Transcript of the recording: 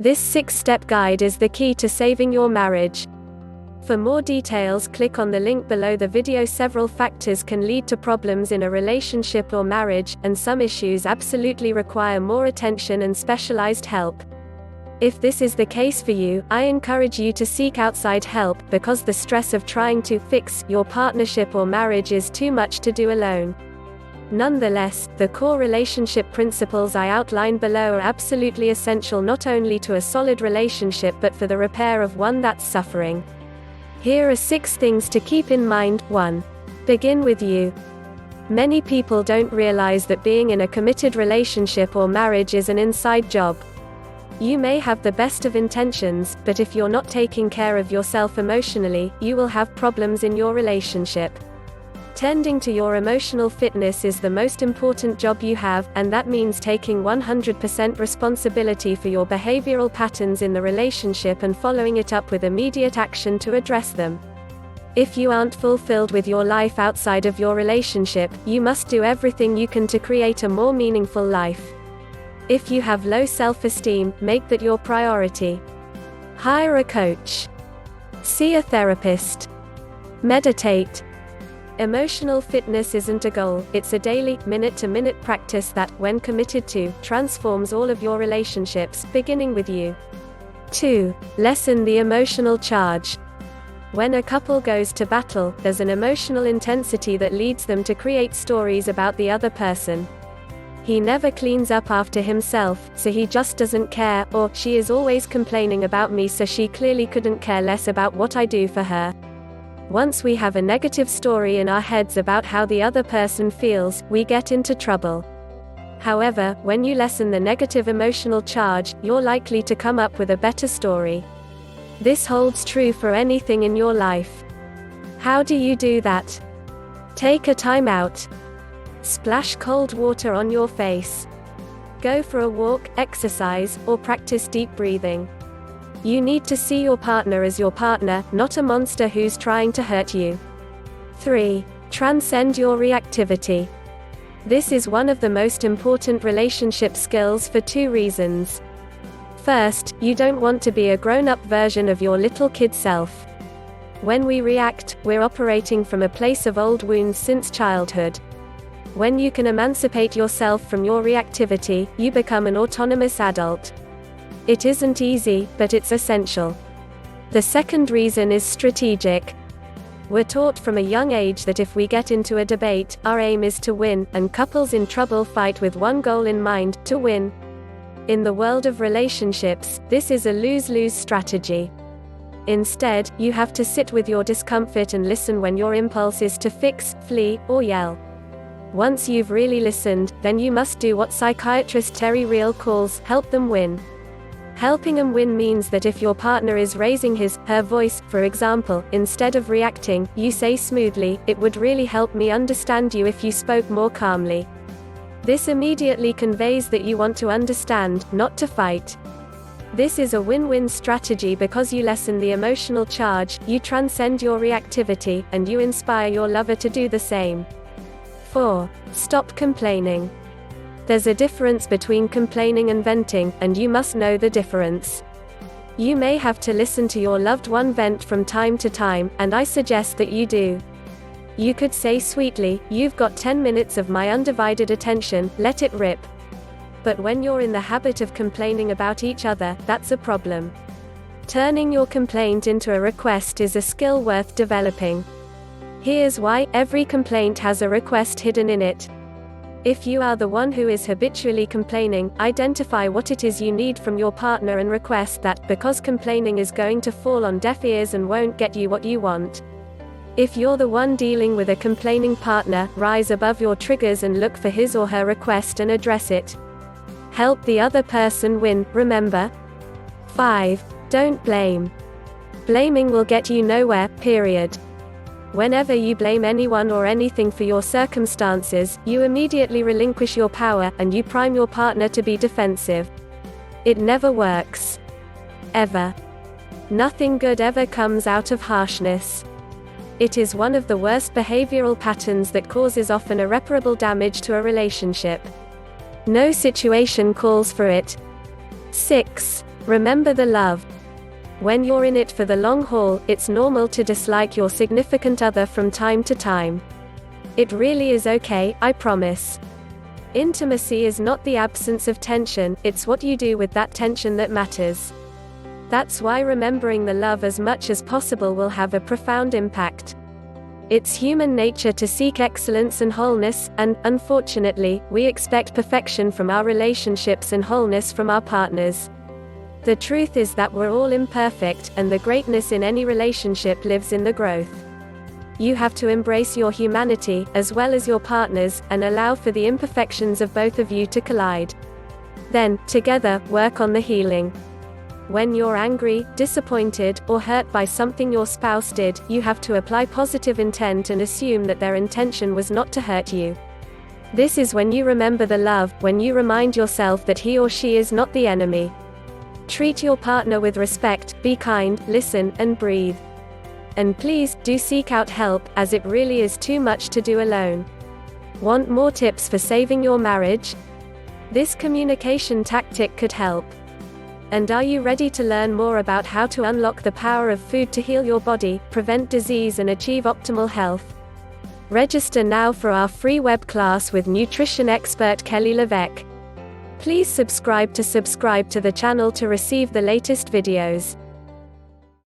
This 6-step guide is the key to saving your marriage. For more details, click on the link below the video. Several factors can lead to problems in a relationship or marriage, and some issues absolutely require more attention and specialized help. If this is the case for you, I encourage you to seek outside help, because the stress of trying to fix your partnership or marriage is too much to do alone. Nonetheless, the core relationship principles I outline below are absolutely essential not only to a solid relationship but for the repair of one that's suffering. Here are 6 things to keep in mind. 1. Begin with you. Many people don't realize that being in a committed relationship or marriage is an inside job. You may have the best of intentions, but if you're not taking care of yourself emotionally, you will have problems in your relationship. Tending to your emotional fitness is the most important job you have, and that means taking 100% responsibility for your behavioral patterns in the relationship and following it up with immediate action to address them. If you aren't fulfilled with your life outside of your relationship, you must do everything you can to create a more meaningful life. If you have low self-esteem, make that your priority. Hire a coach. See a therapist. Meditate. Emotional fitness isn't a goal, it's a daily, minute-to-minute practice that, when committed to, transforms all of your relationships, beginning with you. 2. Lessen the emotional charge. When a couple goes to battle, there's an emotional intensity that leads them to create stories about the other person. He never cleans up after himself, so he just doesn't care, or she is always complaining about me, so she clearly couldn't care less about what I do for her. Once we have a negative story in our heads about how the other person feels, we get into trouble. However, when you lessen the negative emotional charge, you're likely to come up with a better story. This holds true for anything in your life. How do you do that? Take a time out. Splash cold water on your face. Go for a walk, exercise, or practice deep breathing. You need to see your partner as your partner, not a monster who's trying to hurt you. 3. Transcend your reactivity. This is one of the most important relationship skills for 2 reasons. First, you don't want to be a grown-up version of your little kid self. When we react, we're operating from a place of old wounds since childhood. When you can emancipate yourself from your reactivity, you become an autonomous adult. It isn't easy, but it's essential. The second reason is strategic. We're taught from a young age that if we get into a debate, our aim is to win, and couples in trouble fight with one goal in mind: to win. In the world of relationships, this is a lose-lose strategy. Instead, you have to sit with your discomfort and listen when your impulse is to fix, flee, or yell. Once you've really listened, then you must do what psychiatrist Terry Real calls, help them win. Helping them win means that if your partner is raising her voice, for example, instead of reacting, you say smoothly, "It would really help me understand you if you spoke more calmly." This immediately conveys that you want to understand, not to fight. This is a win-win strategy because you lessen the emotional charge, you transcend your reactivity, and you inspire your lover to do the same. 4. Stop complaining. There's a difference between complaining and venting, and you must know the difference. You may have to listen to your loved one vent from time to time, and I suggest that you do. You could say sweetly, "You've got 10 minutes of my undivided attention, let it rip." But when you're in the habit of complaining about each other, that's a problem. Turning your complaint into a request is a skill worth developing. Here's why: every complaint has a request hidden in it. If you are the one who is habitually complaining, identify what it is you need from your partner and request that, because complaining is going to fall on deaf ears and won't get you what you want. If you're the one dealing with a complaining partner, rise above your triggers and look for his or her request and address it. Help the other person win, remember? 5. Don't blame. Blaming will get you nowhere, period. Whenever you blame anyone or anything for your circumstances, you immediately relinquish your power, and you prime your partner to be defensive. It never works. Ever. Nothing good ever comes out of harshness. It is one of the worst behavioral patterns that causes often irreparable damage to a relationship. No situation calls for it. 6. Remember the love. When you're in it for the long haul, it's normal to dislike your significant other from time to time. It really is okay, I promise. Intimacy is not the absence of tension, it's what you do with that tension that matters. That's why remembering the love as much as possible will have a profound impact. It's human nature to seek excellence and wholeness, and, unfortunately, we expect perfection from our relationships and wholeness from our partners. The truth is that we're all imperfect, and the greatness in any relationship lives in the growth. You have to embrace your humanity, as well as your partner's, and allow for the imperfections of both of you to collide. Then, together, work on the healing. When you're angry, disappointed, or hurt by something your spouse did, you have to apply positive intent and assume that their intention was not to hurt you. This is when you remember the love, when you remind yourself that he or she is not the enemy. Treat your partner with respect, be kind, listen, and breathe. And please, do seek out help, as it really is too much to do alone. Want more tips for saving your marriage? This communication tactic could help. And are you ready to learn more about how to unlock the power of food to heal your body, prevent disease and achieve optimal health? Register now for our free web class with nutrition expert Kelly LeVeque. Please subscribe to the channel to receive the latest videos.